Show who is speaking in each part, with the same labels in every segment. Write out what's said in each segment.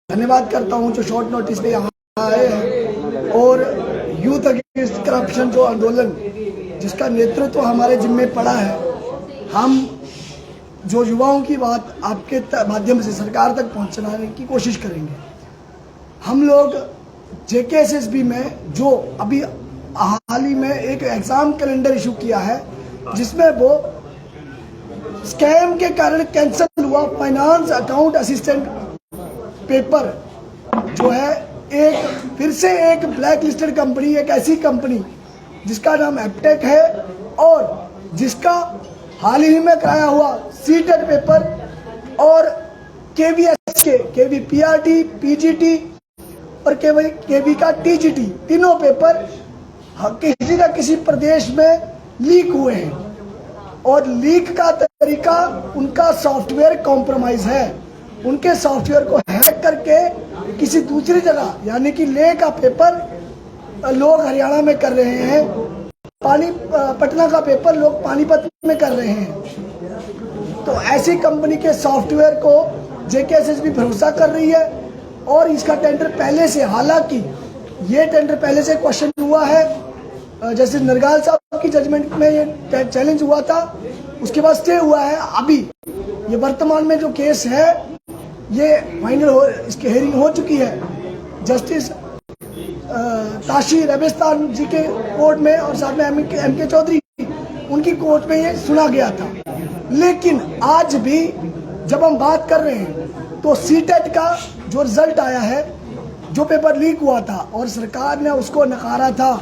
Speaker 1: धन्यवाद करता हूं जो शॉर्ट नोटिस पे यहाँ आए हैं और यूथ अगेंस्ट करप्शन जो आंदोलन जिसका नेतृत्व हमारे जिम्मे पड़ा है, हम जो युवाओं की बात आपके माध्यम से सरकार तक पहुंचाने की कोशिश करेंगे। हम लोग जेकेएसएसबी में जो अभी हाल ही में एक एग्जाम कैलेंडर इशू किया है जिसमें वो स्कैम के कारण कैंसिल हुआ फाइनेंस अकाउंट असिस्टेंट पेपर जो है एक फिर से एक ब्लैक लिस्टेड कंपनी, एक ऐसी कंपनी जिसका नाम एप्टेक है और जिसका हाल ही में कराया हुआ सीटेट पेपर और केवी पीआरटी, पीजीटी और केवी का टीजीटी तीनों पेपर किसी न किसी प्रदेश में लीक हुए हैं और लीक का तरीका उनका सॉफ्टवेयर कॉम्प्रोमाइज है। उनके सॉफ्टवेयर को हैक करके किसी दूसरी जगह यानी कि लेह का पेपर लोग हरियाणा में कर रहे हैं, पटना का पेपर लोग पानीपत में कर रहे हैं। तो ऐसी कंपनी के सॉफ्टवेयर को जेकेएसएसबी भरोसा कर रही है और इसका टेंडर पहले से, हालांकि ये टेंडर पहले से क्वेश्चन हुआ है, जैसे नरगाल साहब की जजमेंट में ये चैलेंज हुआ था, उसके बाद स्टे हुआ है। अभी ये वर्तमान में जो केस है ये फाइनल हो, इसकी हेयरिंग हो चुकी है जस्टिस ताशी रेगिस्तान जी के कोर्ट में और साथ में एम के चौधरी उनकी कोर्ट में ये सुना गया था। लेकिन आज भी जब हम बात कर रहे हैं तो सीटेट का जो रिजल्ट आया है, जो पेपर लीक हुआ था और सरकार ने उसको नकारा था,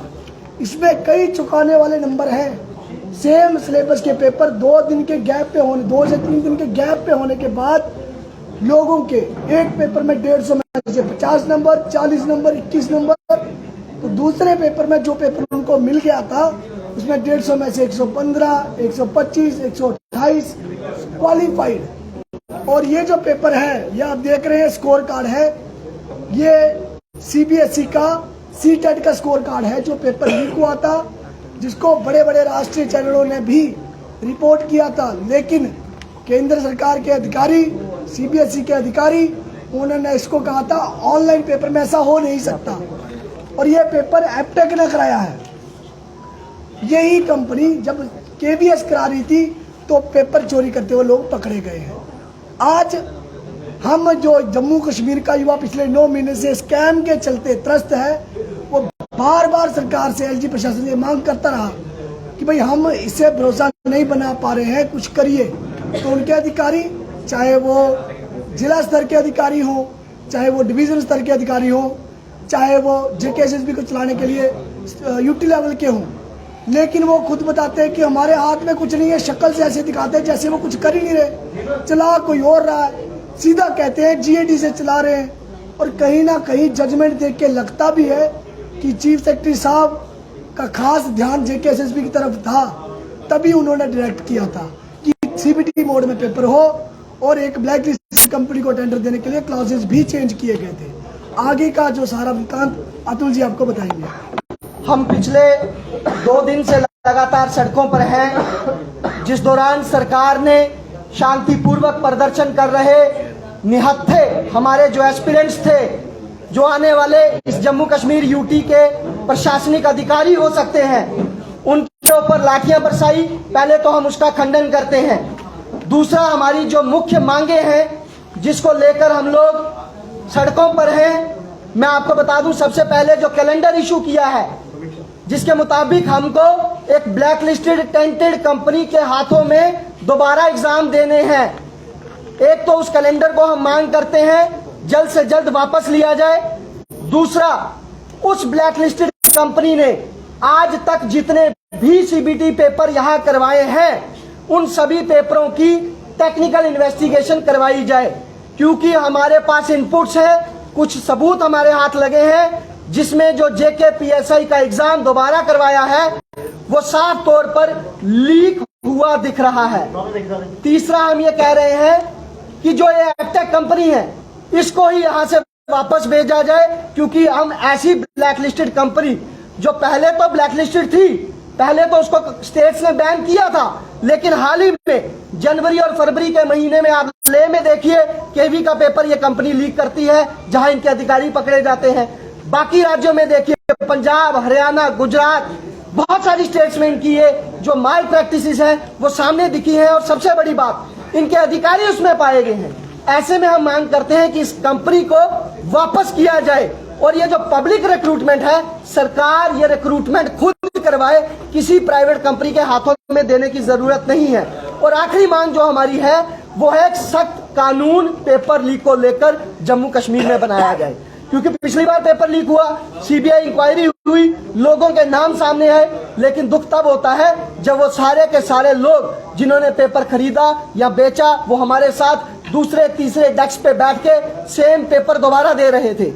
Speaker 1: इसमें कई चुकाने वाले नंबर हैं। सेम सिलेबस के पेपर 2 दिन के गैप पे होने, 2 से 3 दिन के गैप पे होने के बाद लोगों के एक पेपर में 150 में से 50 नंबर, 40 नंबर, 21 नंबर, तो दूसरे पेपर में जो पेपर उनको मिल गया था उसमें 150 में से 115, 125, 128 क्वालिफाइड। और ये जो पेपर है, ये आप देख रहे हैं स्कोर कार्ड है, ये सीबीएसई का सीटेट का स्कोर कार्ड है जो पेपर लीक हुआ था, जिसको बड़े बड़े राष्ट्रीय चैनलों ने भी रिपोर्ट किया था। लेकिन केंद्र सरकार के अधिकारी, सीबीएसई के अधिकारी, उन्होंने इसको कहा था ऑनलाइन पेपर में ऐसा हो नहीं सकता और ये पेपर एप्टेक ने कराया है। यही कंपनी जब केवीएस करा रही थी तो पेपर चोरी करते हुए लोग पकड़े गए हैं। आज हम जो जम्मू कश्मीर का युवा पिछले 9 महीने से स्कैम के चलते त्रस्त है, वो बार बार सरकार से, एलजी प्रशासन से मांग करता रहा कि भाई हम इससे भरोसा नहीं बना पा रहे हैं, कुछ करिए। तो उनके अधिकारी, चाहे वो जिला स्तर के अधिकारी हो, चाहे वो डिवीजन स्तर के अधिकारी हो, चाहे वो जेकेएसएसबी को चलाने के लिए यूटी लेवल के हों, लेकिन वो खुद बताते हैं कि हमारे हाथ में कुछ नहीं है। शक्ल से ऐसे दिखाते हैं जैसे वो कुछ कर ही नहीं रहे, चला कोई और रहा है। सीधा कहते हैं जीएडी से चला रहे हैं। और कहीं ना कहीं जजमेंट देख के लगता भी है कि चीफ सेक्रेटरी साहब का खास ध्यान जेकेएसएसबी की तरफ था, तभी उन्होंने डायरेक्ट किया था कि सीबीटी मोड में पेपर हो और एक ब्लैक लिस्ट कंपनी को टेंडर देने के लिए क्लॉजेस भी चेंज किए गए थे। आगे का जो सारा वृत्तांत अतुल जी आपको बताएंगे।
Speaker 2: हम पिछले 2 दिन से लगातार सड़कों पर हैं, जिस दौरान सरकार ने शांतिपूर्वक प्रदर्शन कर रहे निहत्थे हमारे जो एस्पिरेंट्स थे, जो आने वाले इस जम्मू कश्मीर यूटी के प्रशासनिक अधिकारी हो सकते हैं, उनके ऊपर लाठियां बरसाई। पहले तो हम उसका खंडन करते हैं। दूसरा, हमारी जो मुख्य मांगे हैं जिसको लेकर हम लोग सड़कों पर हैं, मैं आपको बता दूं, सबसे पहले जो कैलेंडर इशू किया है जिसके मुताबिक हमको एक ब्लैक लिस्टेड टेंटेड कंपनी के हाथों में दोबारा एग्जाम देने हैं। एक तो उस कैलेंडर को हम मांग करते हैं जल्द से जल्द वापस लिया जाए। दूसरा, उस ब्लैक लिस्टेड कंपनी ने आज तक जितने भी सीबीटी पेपर यहां करवाए हैं, उन सभी पेपरों की टेक्निकल इन्वेस्टिगेशन करवाई जाए, क्योंकि हमारे पास इनपुट्स है, कुछ सबूत हमारे हाथ लगे हैं जिसमें जो जेकेपीएसआई का एग्जाम दोबारा करवाया है वो साफ तौर पर लीक हुआ दिख रहा है। तीसरा, हम ये कह रहे हैं कि जो ये एप्टेक कंपनी है इसको ही यहां से वापस भेजा जाए, क्योंकि हम ऐसी ब्लैकलिस्टेड कंपनी जो पहले तो ब्लैकलिस्टेड थी, पहले तो उसको स्टेट्स ने बैन किया था, लेकिन हाल ही में जनवरी और फरवरी के महीने में आप ले में देखिए केवी का पेपर ये कंपनी लीक करती है, जहां इनके अधिकारी पकड़े जाते हैं। बाकी राज्यों में देखिए पंजाब, हरियाणा, गुजरात, बहुत सारी स्टेट्स में इनकी ये जो माल प्रैक्टिसेस हैं वो सामने दिखी हैं, और सबसे बड़ी बात इनके अधिकारी उसमें पाए गए हैं। ऐसे में हम मांग करते हैं कि इस कंपनी को वापस किया जाए, और ये जो पब्लिक रिक्रूटमेंट है सरकार ये रिक्रूटमेंट खुद करवाए, किसी प्राइवेट कंपनी के हाथों में देने की जरूरत नहीं है। और आखिरी मांग जो हमारी है वो है एक सख्त कानून पेपर लीक को लेकर जम्मू कश्मीर में बनाया जाए, क्योंकि पिछली बार पेपर लीक हुआ, सीबीआई इंक्वायरी हुई, लोगों के नाम सामने आए, लेकिन दुख तब होता है जब वो सारे के सारे लोग जिन्होंने पेपर खरीदा या बेचा वो हमारे साथ दूसरे तीसरे डेस्क पे बैठ के सेम पेपर दोबारा दे रहे थे।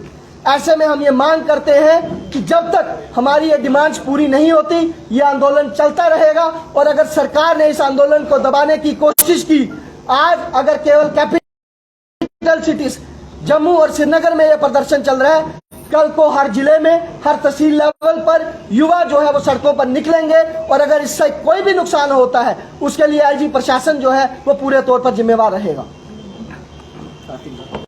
Speaker 2: ऐसे में हम ये मांग करते हैं कि जब तक हमारी ये डिमांड्स पूरी नहीं होती ये आंदोलन चलता रहेगा, और अगर सरकार ने इस आंदोलन को दबाने की कोशिश की, आज अगर केवल कैपिटल सिटीज जम्मू और श्रीनगर में ये प्रदर्शन चल रहा है, कल को हर जिले में, हर तहसील लेवल पर युवा जो है वो सड़कों पर निकलेंगे, और अगर इससे कोई भी नुकसान होता है उसके लिए आईजी प्रशासन जो है वो पूरे तौर पर जिम्मेवार रहेगा।